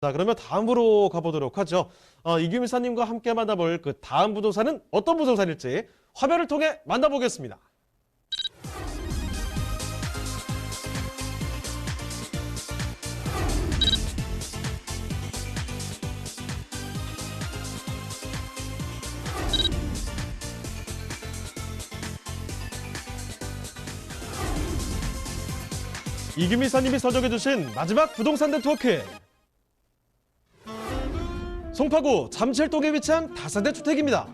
자, 그러면 다음으로 가보도록 하죠. 이규민 사님과 함께 만나볼 그 다음 부동산은 어떤 부동산일지 화면을 통해 만나보겠습니다. 이규민 사님이 선정해주신 마지막 부동산 네트워크. 송파구 잠실동에 위치한 다세대 주택입니다.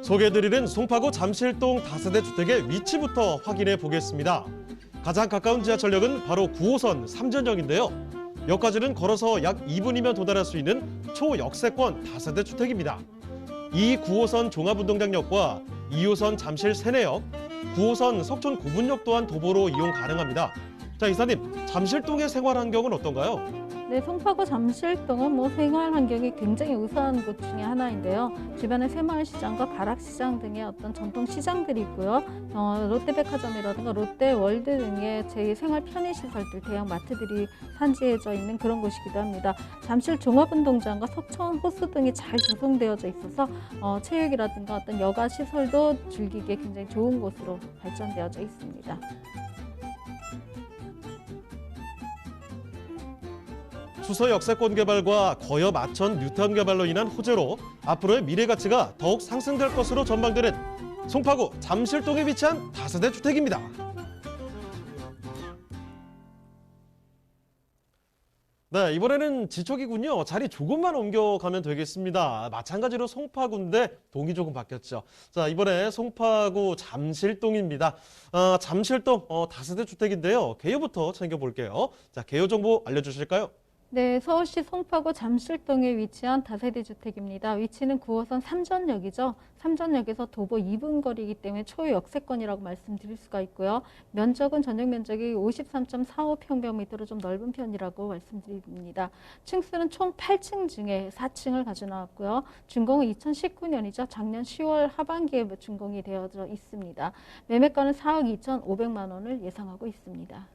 소개해드리는 송파구 잠실동 다세대 주택의 위치부터 확인해 보겠습니다. 가장 가까운 지하철역은 바로 9호선 삼전역인데요. 역까지는 걸어서 약 2분이면 도달할 수 있는 초역세권 다세대 주택입니다. 이 9호선 종합운동장역과 2호선 잠실 세내역, 9호선 석촌 고분역 또한 도보로 이용 가능합니다. 자, 이사님, 잠실동의 생활 환경은 어떤가요? 네, 송파구 잠실동은 생활 환경이 굉장히 우수한 곳 중에 하나인데요. 주변에 새마을시장과 가락시장 등의 어떤 전통 시장들이 있고요. 롯데백화점이라든가 롯데월드 등의 생활 편의시설들, 대형 마트들이 산지해져 있는 그런 곳이기도 합니다. 잠실 종합운동장과 석촌 호수 등이 잘 조성되어져 있어서 체육이라든가 어떤 여가 시설도 즐기기에 굉장히 좋은 곳으로 발전되어져 있습니다. 수서 역세권 개발과 거여 마천 뉴타운 개발로 인한 호재로 앞으로의 미래 가치가 더욱 상승될 것으로 전망되는 송파구 잠실동에 위치한 다세대 주택입니다. 네, 이번에는 지척이군요. 자리 조금만 옮겨가면 되겠습니다. 마찬가지로 송파구인데 동이 조금 바뀌었죠. 자, 이번에 송파구 잠실동입니다. 잠실동 다세대 주택인데요. 개요부터 챙겨볼게요. 자, 개요 정보 알려주실까요? 네, 서울시 송파구 잠실동에 위치한 다세대 주택입니다. 위치는 9호선 삼전역이죠. 삼전역에서 도보 2분 거리이기 때문에 초역세권이라고 말씀드릴 수가 있고요. 면적은 전용 면적이 53.45평방미터로 좀 넓은 편이라고 말씀드립니다. 층수는 총 8층 중에 4층을 가져 나왔고요. 준공은 2019년이죠. 작년 10월 하반기에 준공이 되어져 있습니다. 매매가는 4억 2,500만 원을 예상하고 있습니다.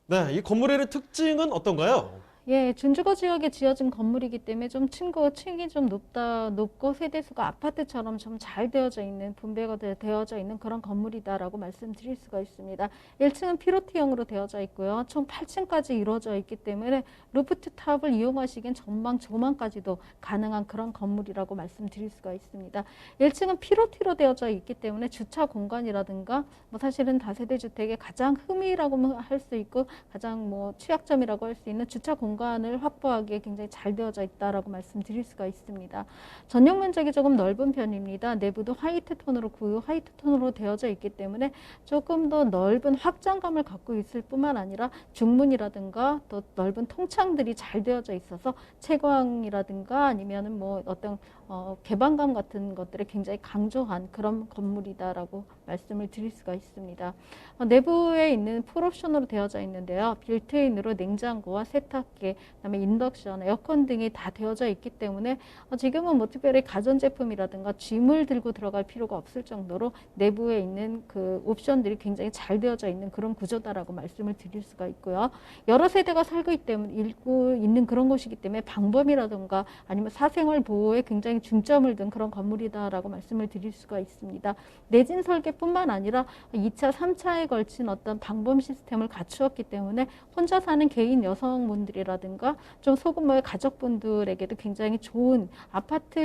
네, 이 건물의 특징은 어떤가요? 예, 준주거 지역에 지어진 건물이기 때문에 좀 층이 좀 높고 세대수가 아파트처럼 좀 잘 되어져 있는, 분배가 되어져 있는 그런 건물이다라고 말씀드릴 수가 있습니다. 1층은 피로티형으로 되어져 있고요. 총 8층까지 이루어져 있기 때문에 루프탑을 이용하시기엔 전망, 조망까지도 가능한 그런 건물이라고 말씀드릴 수가 있습니다. 1층은 피로티로 되어져 있기 때문에 주차 공간이라든가 사실은 다세대 주택의 가장 흠이라고 할 수 있고 가장 취약점이라고 할 수 있는 주차 공간을 확보하기에 굉장히 잘 되어져 있다라고 말씀드릴 수가 있습니다. 전용 면적이 조금 넓은 편입니다. 내부도 화이트 톤으로 되어져 있기 때문에 조금 더 넓은 확장감을 갖고 있을 뿐만 아니라 중문이라든가 또 넓은 통창들이 잘 되어져 있어서 채광이라든가 아니면은 어떤 개방감 같은 것들을 굉장히 강조한 그런 건물이다라고 말씀을 드릴 수가 있습니다. 내부에 있는 풀옵션으로 되어져 있는데요. 빌트인으로 냉장고와 세탁기, 그다음에 인덕션, 에어컨 등이 다 되어져 있기 때문에 지금은 특별히 가전제품이라든가 짐을 들고 들어갈 필요가 없을 정도로 내부에 있는 그 옵션들이 굉장히 잘 되어져 있는 그런 구조다라고 말씀을 드릴 수가 있고요. 여러 세대가 살고 있는 그런 곳이기 때문에 방범이라든가 아니면 사생활 보호에 굉장히 중점을 둔 그런 건물이다라고 말씀을 드릴 수가 있습니다. 내진 설계뿐만 아니라 2차, 3차에 걸친 어떤 방범 시스템을 갖추었기 때문에 혼자 사는 개인 여성분들이라든가 좀 소규모의 가족분들에게도 굉장히 좋은 아파트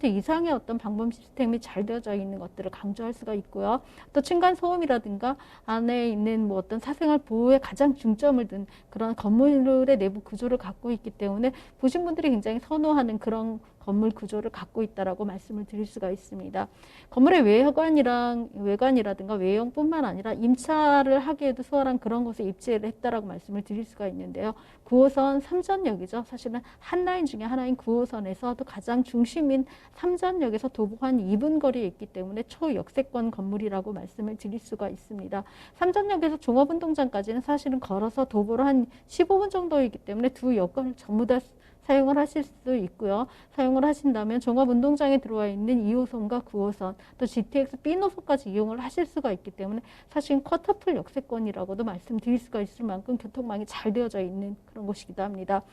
이상의 어떤 방범 시스템이 잘 되어져 있는 것들을 강조할 수가 있고요. 또 층간 소음이라든가 안에 있는 어떤 사생활 보호에 가장 중점을 둔 그런 건물의 내부 구조를 갖고 있기 때문에 보신 분들이 굉장히 선호하는 그런 건물 구조를 갖고 있다라고 말씀을 드릴 수가 있습니다. 건물의 외관이라든가 외형뿐만 아니라 임차를 하기에도 수월한 그런 곳에 입지를 했다라고 말씀을 드릴 수가 있는데요. 9호선 삼전역이죠. 사실은 한 라인 중에 하나인 9호선에서도 가장 중심인 삼전역에서 도보 한 2분 거리에 있기 때문에 초역세권 건물이라고 말씀을 드릴 수가 있습니다. 삼전역에서 종합운동장까지는 사실은 걸어서 도보로 한 15분 정도이기 때문에 두 역을 전부 다 사용을 하실 수 있고요. 사용을 하신다면 종합운동장에 들어와 있는 2호선과 9호선 또 GTX B 노선까지 이용을 하실 수가 있기 때문에 사실 쿼터풀 역세권이라고도 말씀드릴 수가 있을 만큼 교통망이 잘 되어져 있는 그런 곳이기도 합니다.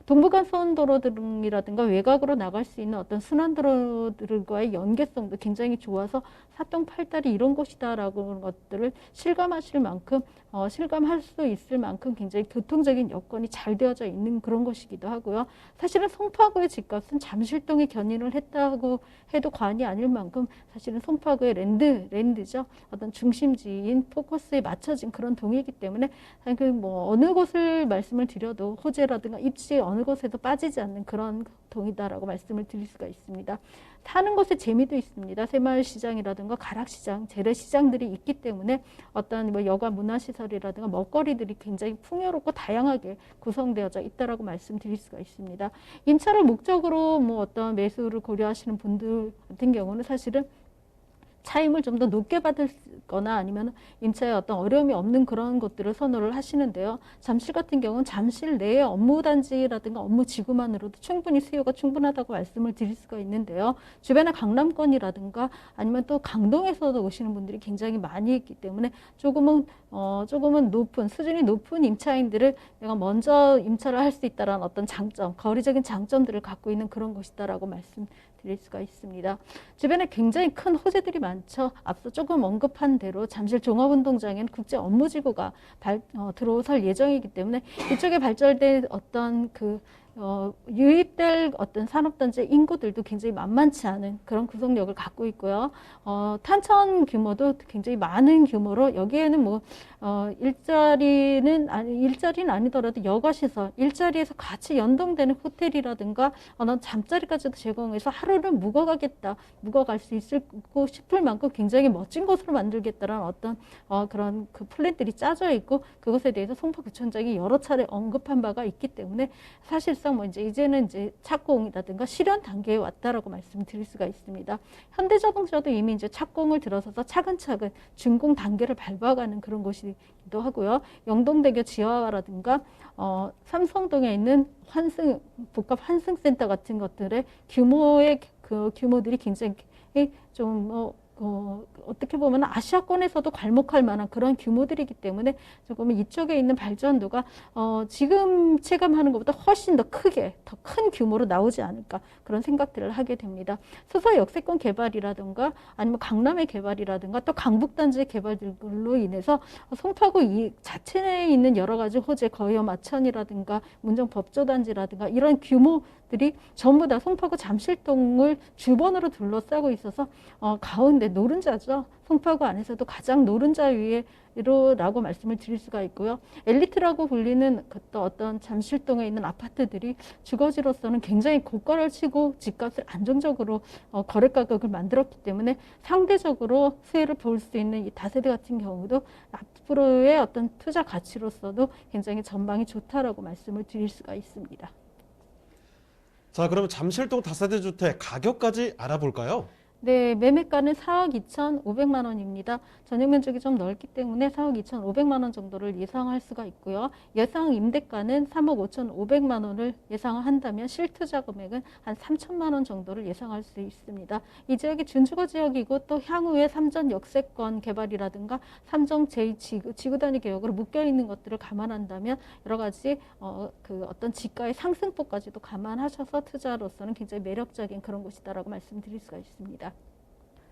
동부간선도로등이라든가 외곽으로 나갈 수 있는 어떤 순환도로들과의 연계성도 굉장히 좋아서 사동 팔다리 이런 곳이다라고 하는 것들을 실감하실 만큼 실감할 수 있을 만큼 굉장히 교통적인 여건이 잘 되어져 있는 그런 곳이기도 하고요. 사실은 송파구의 집값은 잠실동에 견인을 했다고 해도 과언이 아닐 만큼 사실은 송파구의 랜드죠. 어떤 중심지인 포커스에 맞춰진 그런 동이기 때문에 그 뭐 어느 곳을 말씀을 드려도 호재라든가 입지 어느 곳에도 빠지지 않는 그런 동이다라고 말씀을 드릴 수가 있습니다. 사는 곳에 재미도 있습니다. 새마을시장이라든가 가락시장, 재래시장들이 있기 때문에 어떤 뭐 여가 문화시설이라든가 먹거리들이 굉장히 풍요롭고 다양하게 구성되어져 있다라고 말씀드릴 수가 있습니다. 임차를 목적으로 뭐 어떤 매수를 고려하시는 분들 같은 경우는 사실은 차임을 좀 더 높게 받을 거나 아니면 임차에 어떤 어려움이 없는 그런 것들을 선호를 하시는데요. 잠실 같은 경우는 잠실 내에 업무단지라든가 업무지구만으로도 충분히 수요가 충분하다고 말씀을 드릴 수가 있는데요. 주변에 강남권이라든가 아니면 또 강동에서도 오시는 분들이 굉장히 많이 있기 때문에 조금은 높은 수준이 높은 임차인들을 내가 먼저 임차를 할 수 있다는 어떤 장점, 거리적인 장점들을 갖고 있는 그런 곳이다라고 말씀드릴 수가 있습니다. 주변에 굉장히 큰 호재들이 많죠. 앞서 조금 언급한 대로 잠실 종합운동장에는 국제 업무지구가 들어설 예정이기 때문에 이쪽에 발달된 어떤 유입될 어떤 산업단지 인구들도 굉장히 만만치 않은 그런 구성력을 갖고 있고요. 탄천 규모도 굉장히 많은 규모로 여기에는 일자리는 아니더라도 여가시설, 일자리에서 같이 연동되는 호텔이라든가 잠자리까지도 제공해서 하루를 묵어갈 수 있고 싶을 만큼 굉장히 멋진 곳으로 만들겠다는 어떤 그런 그 플랜들이 짜져 있고 그것에 대해서 송파구청장이 여러 차례 언급한 바가 있기 때문에 사실상 이제는 착공이라든가 실현 단계에 왔다라고 말씀드릴 수가 있습니다. 현대자동차도 이미 이제 착공을 들어서서 차근차근 준공 단계를 밟아가는 그런 곳이기도 하고요. 영동대교 지하화라든가 삼성동에 있는 복합 환승센터 같은 것들의 규모들이 굉장히 어떻게 보면 아시아권에서도 괄목할 만한 그런 규모들이기 때문에 조금 이쪽에 있는 발전도가 지금 체감하는 것보다 훨씬 더 큰 규모로 나오지 않을까 그런 생각들을 하게 됩니다. 수서 역세권 개발이라든가 아니면 강남의 개발이라든가 또 강북단지의 개발들로 인해서 송파구 이 자체 내에 있는 여러 가지 호재 거여 마천이라든가 문정 법조단지라든가 이런 규모들이 전부 다 송파구 잠실동을 주번으로 둘러싸고 있어서 가운데 노른자죠. 송파구 안에서도 가장 노른자 위로라고 말씀을 드릴 수가 있고요. 엘리트라고 불리는 어떤 잠실동에 있는 아파트들이 주거지로서는 굉장히 고가를 치고 집값을 안정적으로 거래 가격을 만들었기 때문에 상대적으로 수혜를 볼 수 있는 이 다세대 같은 경우도 앞으로의 어떤 투자 가치로서도 굉장히 전망이 좋다라고 말씀을 드릴 수가 있습니다. 자, 그러면 잠실동 다세대 주택 가격까지 알아볼까요? 네, 매매가는 4억 2,500만 원입니다. 전용 면적이 좀 넓기 때문에 4억 2,500만 원 정도를 예상할 수가 있고요. 예상 임대가는 3억 5,500만 원을 예상을 한다면 실투자 금액은 한 3천만 원 정도를 예상할 수 있습니다. 이 지역이 준주거 지역이고 또 향후에 삼전 역세권 개발이라든가 삼정 제2지구 단위 개혁으로 묶여 있는 것들을 감안한다면 여러 가지 어떤 지가의 상승폭까지도 감안하셔서 투자로서는 굉장히 매력적인 그런 곳이다라고 말씀드릴 수가 있습니다.